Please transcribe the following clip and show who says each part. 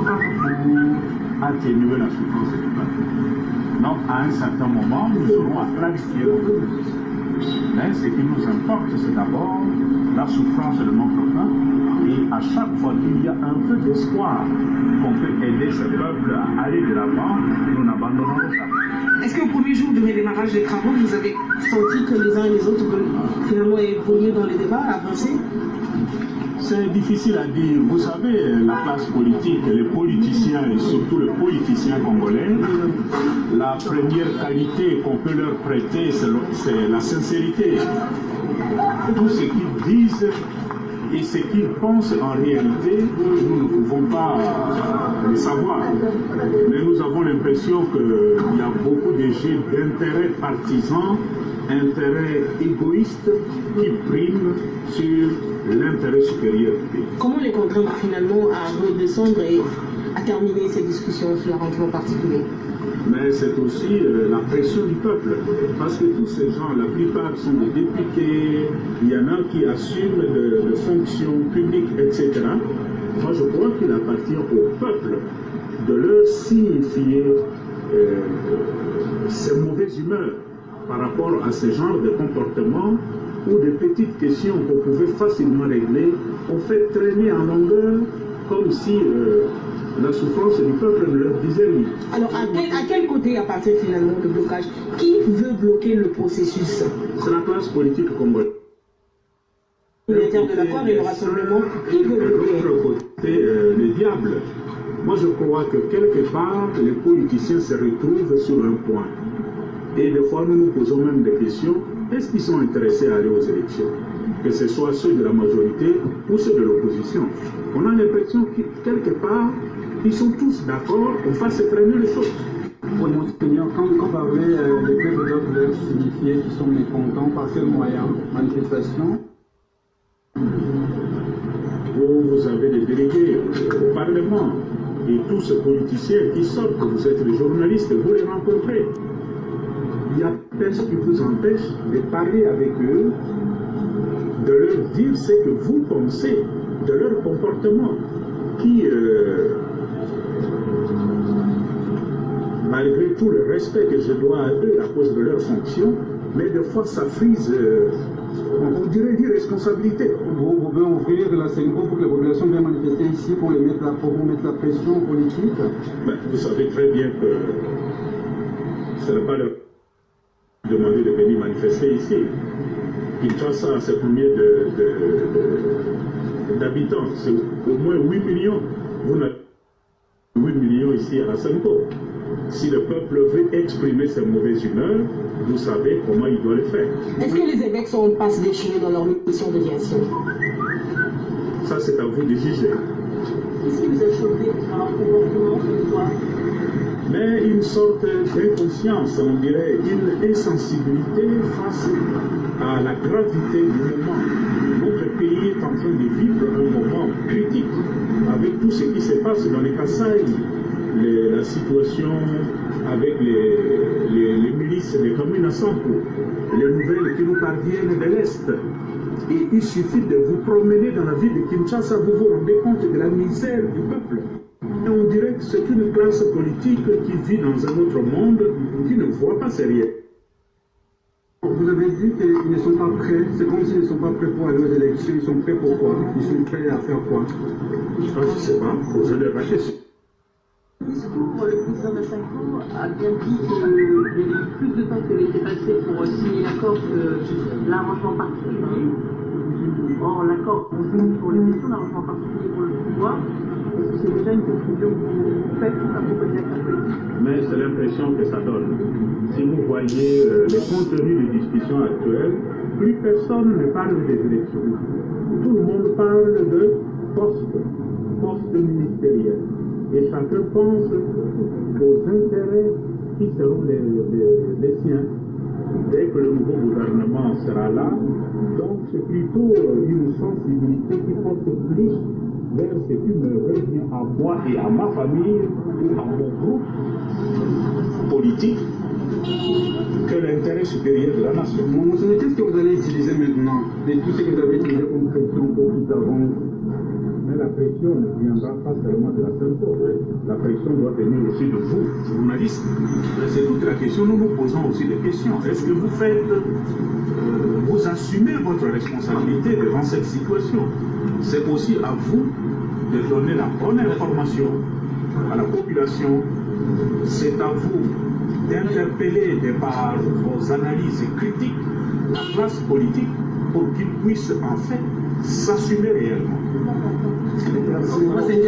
Speaker 1: pour atténuer la souffrance du peuple. Donc, à un certain moment, nous aurons à clarifier notre position. Mais ce qui nous importe, c'est d'abord la souffrance de notre peuple. Et à chaque fois qu'il y a un peu d'espoir qu'on peut aider ce peuple à aller de l'avant, nous n'abandonnons jamais.
Speaker 2: Est-ce qu'au premier jour de redémarrage des travaux, vous avez senti que les uns et les autres veulent finalement évoluer dans les débats, avancer?
Speaker 1: C'est difficile à dire. Vous savez, la classe politique, les politiciens et surtout les politiciens congolais, la première qualité qu'on peut leur prêter, c'est la sincérité. Tout ce qu'ils disent et ce qu'ils pensent en réalité, nous ne pouvons pas le savoir. Mais nous avons l'impression qu'il y a beaucoup de jeux d'intérêts partisans, intérêts égoïstes qui priment sur l'intérêt supérieur du pays.
Speaker 2: Comment les contraindre finalement à redescendre et à terminer ces discussions sur l'arrangement particulier?
Speaker 1: Mais c'est aussi la pression du peuple, parce que tous ces gens, la plupart sont des députés, il y en a qui assument de fonctions publiques, etc. Moi je crois qu'il appartient au peuple de leur signifier ses mauvaises humeurs par rapport à ce genre de comportement ou de petites questions qu'on pouvait facilement régler, on fait traîner en longueur comme si la souffrance du peuple ne leur disait rien.
Speaker 2: Alors à quel côté appartient finalement le blocage? Qui veut bloquer le processus?
Speaker 1: C'est la classe politique congolaise.
Speaker 2: De l'accord et le rassemblement, qui veut bloquer?
Speaker 1: De l'autre côté, les diables. Moi je crois que quelque part, les politiciens se retrouvent sur un point. Et des fois, nous nous posons même des questions. Est-ce qu'ils sont intéressés à aller aux élections? Que ce soit ceux de la majorité ou ceux de l'opposition. On a l'impression que quelque part, ils sont tous d'accord, on fasse traîner les choses.
Speaker 3: Pour Monseigneur, quand vous parlez, les peuples doivent leur signifier qu'ils sont mécontents par quel moyen? Manifestation?
Speaker 1: Vous avez des délégués au Parlement et tous ces politiciens qui sortent, vous êtes les journalistes, vous les rencontrez. Il n'y a personne qui vous empêche de parler avec eux, de leur dire ce que vous pensez de leur comportement, qui, malgré tout le respect que je dois à eux à cause de leur fonction, mais des fois ça frise, on dirait l'irresponsabilité.
Speaker 3: Vous pouvez ouvrir la CENCO pour que les populations viennent manifester ici pour vous mettre la pression politique?
Speaker 1: Ben, vous savez très bien que ce n'est pas leur demander de venir manifester ici. Kinshasa, c'est combien d'habitants? C'est au moins 8 millions. Vous n'avez 8 millions ici à la Senko. Si le peuple veut exprimer ses mauvaises humeurs, vous savez comment il doit le faire.
Speaker 2: Est-ce que les évêques sont en passe d'échouer dans leur mission de direction?
Speaker 1: Ça, c'est à vous de juger.
Speaker 2: Est-ce que vous êtes choqué par un comportement ce soir?
Speaker 1: Mais une sorte d'inconscience, on dirait une insensibilité face à la gravité du moment. Notre pays est en train de vivre un moment critique avec tout ce qui se passe dans les Kasaï, la situation avec les milices des communes à Sanko, les nouvelles qui nous parviennent de l'Est. Et il suffit de vous promener dans la ville de Kinshasa, vous vous rendez compte de la misère du peuple. Et on dirait que c'est une classe politique qui vit dans un autre monde, qui ne voit pas sérieux.
Speaker 3: Vous avez dit qu'ils ne sont pas prêts, c'est comme s'ils ne sont pas prêts pour aller aux élections, ils sont prêts pour quoi? Ils sont prêts à faire quoi?
Speaker 1: Je ne sais pas, posez-leur la question.
Speaker 4: Le président de Sanko a bien dit qu'il y avait plus de temps que l'était passé pour signer l'accord que l'arrangement particulier. Or, l'accord pour les questions d'arrangement particulier pour le pouvoir, est-ce que c'est déjà une conclusion que vous faites à propos de l'accord politique?
Speaker 1: Mais c'est l'impression que ça donne. Si vous voyez le contenu des discussions actuelles, plus personne ne parle des élections. Tout le monde parle de poste ministériel. Et chacun pense aux intérêts qui seront les siens. Dès que le nouveau gouvernement sera là, donc c'est plutôt une sensibilité qui porte plus vers ce qui me revient à moi et à ma famille ou à mon groupe politique que l'intérêt supérieur de la nation.
Speaker 3: Monseigneur, qu'est-ce que vous allez utiliser maintenant de tout ce que vous avez utilisé comme pression pour qu'ils avancent
Speaker 1: Mais la pression ne viendra pas seulement de la CENPO. La pression doit venir aussi de vous, journalistes.
Speaker 5: C'est toute la question. Nous nous posons aussi des questions. Est-ce que vous faites, vous assumez votre responsabilité devant cette situation? C'est aussi à vous de donner la bonne information à la population. C'est à vous d'interpeller par vos analyses critiques la classe politique pour qu'ils puissent en fait s'assumer réellement.
Speaker 2: Moi, c'est